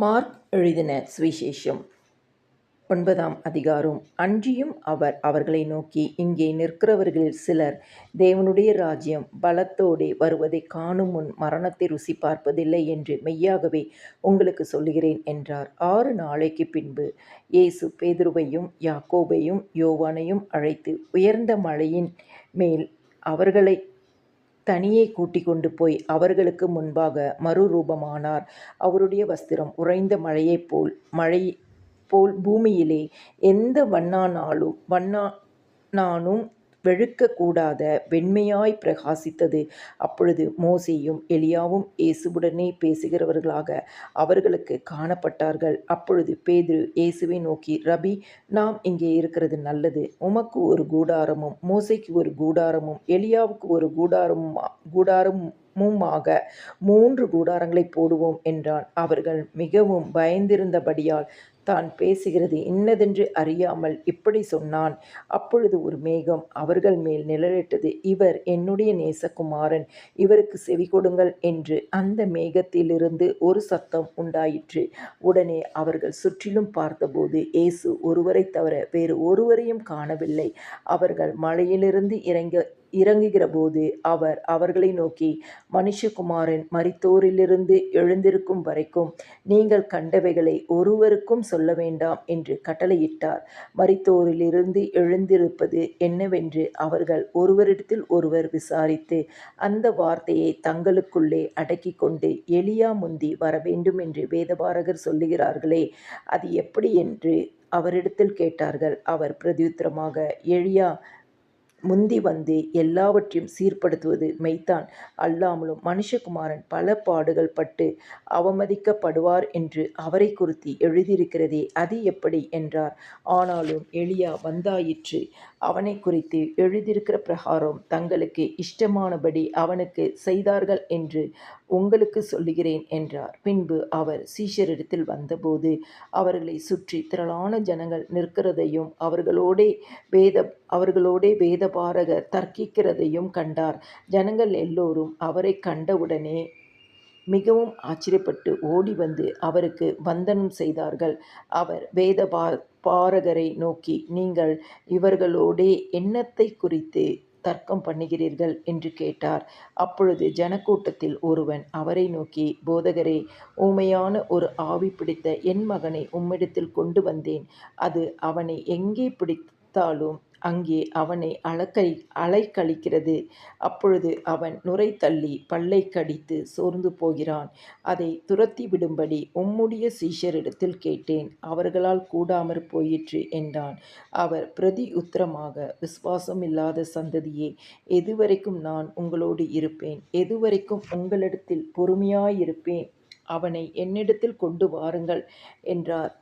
Mark எழுதின சுவிசேஷம் 9ஆம் அதிகாரம். அன்றியும் அவர் அவர்களை நோக்கி, இங்கே நிற்கிறவர்களில் சிலர் தேவனுடைய ராஜ்யம் பலத்தோடே வருவதைக் காணுமுன் மரணத்தை ருசி பார்ப்பதில்லை என்று மெய்யாகவே உங்களுக்கு சொல்லுகிறேன் என்றார். 6 நாளைக்குப் பின்பு இயேசு பேதுருவையும் யாக்கோபையும் யோவானையும் அழைத்து உயர்ந்த மலையின் மேல் அவர்களைத் தனியே கூட்டிக் கொண்டு போய் அவர்களுக்கு முன்பாக மறுரூபமானார். அவருடைய வஸ்திரம் உறைந்த மழை போல் பூமியிலே எந்த வண்ணானானும் வெளுக்கக்கூடாத வெண்மையாய் பிரகாசித்தது. அப்பொழுது மோசேயும் எலியாவும் இயேசுவுடனே பேசுகிறவர்களாக அவர்களுக்குக் காணப்பட்டார்கள். அப்பொழுது பேதுரு இயேசுவை நோக்கி, ரபி, நாம் இங்கே இருக்கிறது நல்லது. உமக்கு ஒரு கூடாரமும் மோசேக்கு ஒரு கூடாரமும் எலியாவுக்கு ஒரு கூடாரமுமாக 3 கூடாரங்களைப் போடுவோம் என்றான். அவர்கள் மிகவும் பயந்திருந்தபடியால் தான் பேசுகிறது இன்னதென்று அறியாமல் இப்படிச் சொன்னான். அப்பொழுது ஒரு மேகம் அவர்கள் மேல் நிழலிட்டது. இவர் என்னுடைய நேசகுமாரன், இவருக்குச் செவிகொடுங்கள் என்று அந்த மேகத்திலிருந்து ஒரு சத்தம் உண்டாயிற்று. உடனே அவர்கள் சுற்றிலும் பார்த்தபோது இயேசு ஒருவரைத் தவிர வேறு ஒருவரையும் காணவில்லை. அவர்கள் மலையிலிருந்து இறங்குகிறபோது அவர் அவர்களை நோக்கி, மனுஷகுமாரன் மரித்தோரிலிருந்து எழுந்திருக்கும் வரைக்கும் நீங்கள் கண்டவைகளை ஒருவருக்கும் சொல்ல வேண்டாம் என்று கட்டளையிட்டார். மரித்தோரிலிருந்து எழுந்திருப்பது என்னவென்று அவர்கள் ஒருவரிடத்தில் ஒருவர் விசாரித்து அந்த வார்த்தையை தங்களுக்குள்ளே அடக்கிக் கொண்டு, எலியா முந்தி வரவேண்டும் என்று வேதபாரகர் சொல்லுகிறார்களே, அது எப்படி என்று அவரிடத்தில் கேட்டார்கள். அவர் பிரதியுத்தரமாக, எலியா முந்தி வந்து எல்லாவற்றையும் சீர்படுத்துவது மெய்தான். அல்லாமலும் மனுஷகுமாரன் பல பாடுகள் பட்டு அவமதிக்கப்படுவார் என்று அவரை குறித்து எழுதியிருக்கிறதே, அது எப்படி என்றார். ஆனாலும் எலியா வந்தாயிற்று. அவனை குறித்து எழுதியிருக்கிற பிரகாரம் தங்களுக்கு இஷ்டமானபடி அவனுக்கு செய்தார்கள் என்று உங்களுக்கு சொல்லுகிறேன் என்றார். பின்பு அவர் சீஷரிடத்தில் வந்தபோது அவர்களை சுற்றி திரளான ஜனங்கள் நிற்கிறதையும் அவர்களோடே வேதபாரகர் தர்க்கிக்கிறதையும் கண்டார். ஜனங்கள் எல்லோரும் அவரை கண்டவுடனே மிகவும் ஆச்சரியப்பட்டு ஓடி வந்து அவருக்கு வந்தனம் செய்தார்கள். அவர் வேதபாரகரை நோக்கி, நீங்கள் இவர்களோடே என்னத்தை குறித்து தர்க்கம் பண்ணுகிறீர்கள் என்று கேட்டார். அப்பொழுது ஜனக்கூட்டத்தில் ஒருவன் அவரை நோக்கி, போதகரே, ஊமையான ஒரு ஆவி பிடித்த என் மகனை உம்மிடத்தில் கொண்டு வந்தேன். அது அவனை எங்கே பிடித்தாலும் அங்கே அவனை அலைக்கழிக்கிறது. அப்பொழுது அவன் நுரை தள்ளி பல்லைக் கடித்து சோர்ந்து போகிறான். அதை துரத்திவிடும்படி உம்முடைய சீஷரிடத்தில் கேட்டேன், அவர்களால் கூடாமற் போயிற்று என்றான். அவர் பிரதி உத்தரமாக, விசுவாசமில்லாத சந்ததியே, எதுவரைக்கும் நான் உங்களோடு இருப்பேன்? எதுவரைக்கும் உங்களிடத்தில் பொறுமையாயிருப்பேன்? அவனை என்னிடத்தில் கொண்டு வாருங்கள் என்றார்.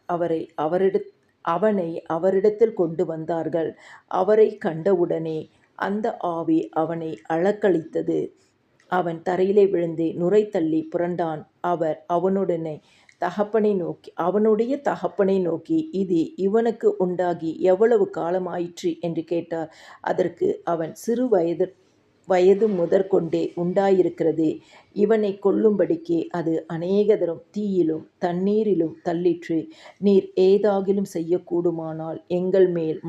அவனை அவரிடத்தில் கொண்டு வந்தார்கள். அவரைக் கண்டவுடனே அந்த ஆவி அவனை அலைக்கழித்தது. அவன் தரையிலே விழுந்து நுரை தள்ளி புரண்டான். அவர் அவனுடைய தகப்பனை நோக்கி, இது இவனுக்கு உண்டாகி எவ்வளவு காலமாயிற்று என்று கேட்டார். அதற்கு அவன், சிறு வயது முதற்கொண்டே உண்டாயிருக்கிறது. இவனைக் கொல்லும்படிக்கு அது அநேக தரம் தீயிலும் தண்ணீரிலும் தள்ளிற்று. நீர் ஏதாகிலும் செய்யக்கூடுமானால் எங்கள் மேல்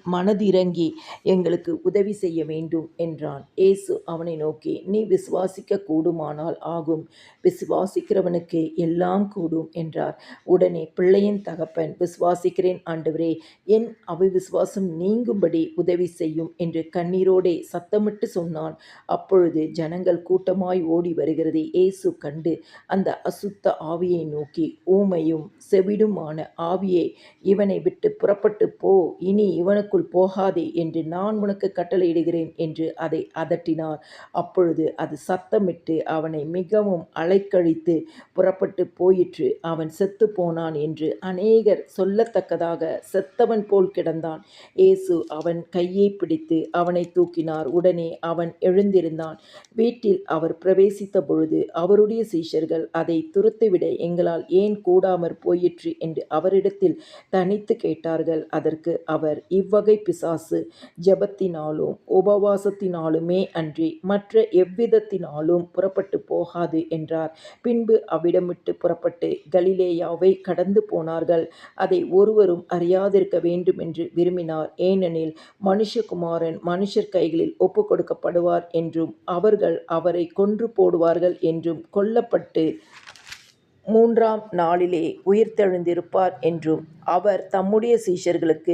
மனதிறங்கி எங்களுக்கு உதவி செய்ய வேண்டும் என்றான். இயேசு அவனை நோக்கி, நீ விசுவாசிக்க கூடுமானால் ஆகும். விசுவாசிக்கிறவனுக்கு எல்லாம் கூடும் என்றார். உடனே பிள்ளையின் தகப்பன், விசுவாசிக்கிறேன் ஆண்டவரே, என் அவிசுவாசம் நீங்கும்படி உதவி செய்யும் என்று கண்ணீரோடே சத்தமிட்டு சொன்னான். அப்பொழுது ஜனங்கள் கூட்டமாய் ஓடி வருகிறதை இயேசு கண்டு அந்த அசுத்த ஆவியை நோக்கி, ஊமையும் செவிடுமான ஆவியே, இவனை விட்டு புறப்பட்டு போ, இனி இவனுக்குள் போகாதே என்று நான் உனக்கு கட்டளையிடுகிறேன் என்று அதை அதட்டினார். அப்பொழுது அது சத்தமிட்டு அவனை மிகவும் அலைக்கழித்து புறப்பட்டு போயிற்று. அவன் செத்து போனான் என்று அநேகர் சொல்லத்தக்கதாக செத்தவன் போல் கிடந்தான். இயேசு அவன் கையை பிடித்து அவனை தூக்கினார். உடனே அவன் எழுந்திருந்தான். வீட்டில் அவர் பிரவேசித்த பொழுது அவருடைய சீஷர்கள் அதை துரத்திவிட எங்களால் ஏன் கூடாமற் போயிற்று என்று அவரிடத்தில் தனித்து கேட்டார்கள். அதற்கு அவர், இவ்வகை பிசாசு ஜெபத்தினாலும் உபவாசத்தினாலுமே அன்றி மற்ற எவ்விதத்தினாலும் புறப்பட்டு போகாது என்றார். பின்பு அவ்விடம் விட்டு புறப்பட்டு கலிலேயாவை கடந்து போனார்கள். அதை ஒருவரும் அறியாதிருக்க வேண்டுமென்று விரும்பினார். ஏனெனில் மனுஷகுமாரன் மனுஷர் கைகளில் ஒப்புக்கொடுக்கப்படுவார் என்றும் அவர்கள் அவரை கொன்று போடுவார்கள் என்றும் கொல்லப்பட்டு 3ஆம் நாளிலே உயிர்த்தெழுந்திருப்பார் என்றும் அவர் தம்முடைய சீஷர்களுக்கு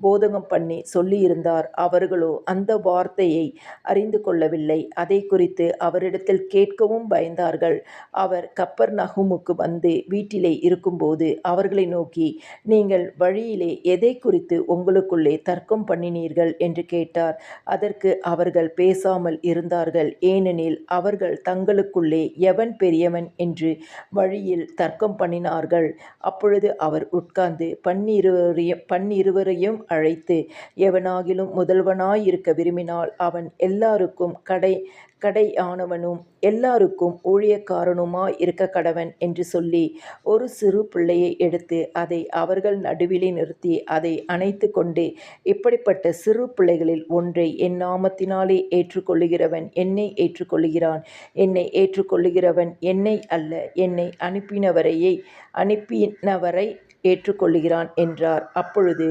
போதகம் பண்ணி சொல்லியிருந்தார். அவர்களோ அந்த வார்த்தையை அறிந்து கொள்ளவில்லை. அதை குறித்து அவரிடத்தில் கேட்கவும் பயந்தார்கள். அவர் கப்பர்நகூமுக்கு வந்து வீட்டிலே இருக்கும்போது அவர்களை நோக்கி, நீங்கள் வழியிலே எதை குறித்து உங்களுக்குள்ளே தர்க்கம் பண்ணினீர்கள் என்று கேட்டார். அதற்கு அவர்கள் பேசாமல் இருந்தார்கள். ஏனெனில் அவர்கள் தங்களுக்குள்ளே எவன் பெரியவன் என்று வழியில் தர்க்கம் பண்ணினார்கள். அப்பொழுது அவர் உட்கார்ந்து பன்னிருவரையும் அழைத்து, எவனாகிலும் முதல்வனாயிருக்க விரும்பினால் அவன் எல்லாருக்கும் கடையானவனும் எல்லாருக்கும் ஊழியக்காரனுமாய் இருக்க கடவன் என்று சொல்லி, ஒரு சிறு பிள்ளையை எடுத்து அதை அவர்கள் நடுவிலே நிறுத்தி அதை அணைத்து கொண்டு, இப்படிப்பட்ட சிறு பிள்ளைகளில் ஒன்றை என் நாமத்தினாலே ஏற்றுக்கொள்ளுகிறவன் என்னை ஏற்றுக்கொள்ளுகிறான். என்னை ஏற்றுக்கொள்ளுகிறவன் என்னை அல்ல, என்னை அனுப்பினவரை ஏற்றுக்கொள்ளுகிறான் என்றார். அப்பொழுது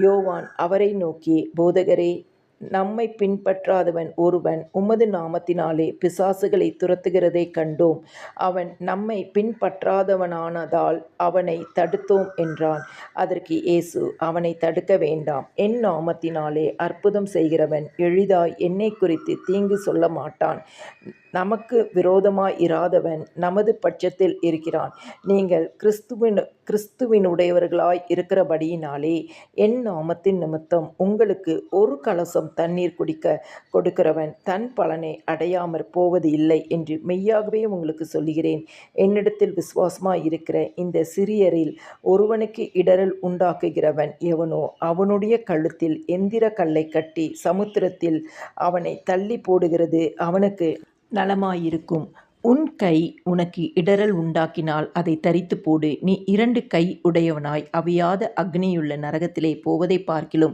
யோவான் அவரை நோக்கி, போதகரே, நம்மை பின்பற்றாதவன் ஒருவன் உமது நாமத்தினாலே பிசாசுகளை துரத்துகிறதைக் கண்டோம். அவன் நம்மை பின்பற்றாதவனானதால் அவனை தடுத்தோம் என்றான். அதற்கு இயேசு, அவனை தடுக்க வேண்டாம். என் நாமத்தினாலே அற்புதம் செய்கிறவன் எளிதாய் என்னை குறித்து தீங்கு சொல்ல மாட்டான். நமக்கு விரோதமாய் இராதவன் நமது பட்சத்தில் இருக்கிறான். நீங்கள் கிறிஸ்துவினுடையவர்களாய் இருக்கிறபடியினாலே என் நாமத்தின் நிமித்தம் உங்களுக்கு ஒரு கலசம் தண்ணீர் குடிக்க கொடுக்கிறவன் தன் பலனை அடையாமற் போவது இல்லை என்று மெய்யாகவே உங்களுக்கு சொல்லுகிறேன். என்னிடத்தில் விசுவாசமாய் இருக்கிற இந்த சிறியரில் ஒருவனுக்கு இடறல் உண்டாக்குகிறவன் எவனோ அவனுடைய கழுத்தில் எந்திர கல்லை கட்டி சமுத்திரத்தில் அவனை தள்ளி போடுகிறது அவனுக்கு நலமாயிருக்கும். உன் கை உனக்கு இடறல் உண்டாக்கினால் அதை தரித்து போடு. நீ 2 கை உடையவனாய் அவியாத அக்னியுள்ள நரகத்திலே போவதை பார்க்கிலும்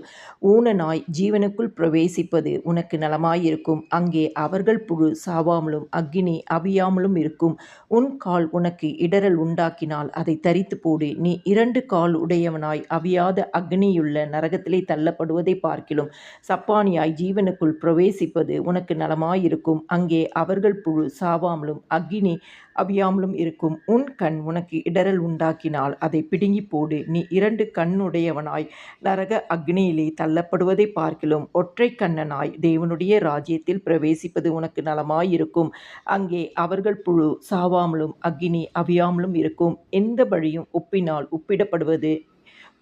ஊனனாய் ஜீவனுக்குள் பிரவேசிப்பது உனக்கு நலமாயிருக்கும். அங்கே அவர்கள் புழு சாவாமலும் அக்கினி அவியாமலும் இருக்கும். உன் கால் உனக்கு இடறல் உண்டாக்கினால் அதை தரித்து போடு. நீ 2 கால் உடையவனாய் அவியாத அக்னியுள்ள நரகத்திலே தள்ளப்படுவதை பார்க்கிலும் சப்பானியாய் ஜீவனுக்குள் பிரவேசிப்பது உனக்கு நலமாயிருக்கும். அங்கே அவர்கள் புழு சாவாமலும் அக்கினி அவியாமலும் இருக்கும். உன் கண் உனக்கு இடறல் உண்டாக்கினால் அதை பிடுங்கி போடு. நீ 2 கண்ணுடையவனாய் நரக அக்னியிலே தள்ளப்படுவதை பார்க்கிலும் ஒற்றை கண்ணனாய் தேவனுடைய ராஜ்யத்தில் பிரவேசிப்பது உனக்கு நலமாயிருக்கும். அங்கே அவர்கள் புழு சாவாமலும் அக்கினி அவியாமலும் இருக்கும். எந்த வழியும் உப்பினால் உப்பிடப்படுவது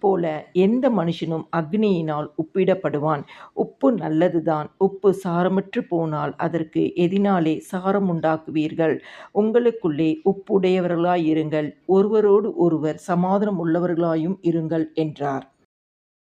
போல எந்த மனுஷனும் அக்னியினால் உப்பிடப்படுவான். உப்பு நல்லதுதான். உப்பு சாரமற்று போனால் அதற்கு எதினாலே சாரம் உண்டாக்குவீர்கள்? உங்களுக்குள்ளே உப்புடையவர்களாயிருங்கள், ஒருவரோடு ஒருவர் சமாதானம் உள்ளவர்களாயும் இருங்கள் என்றார்.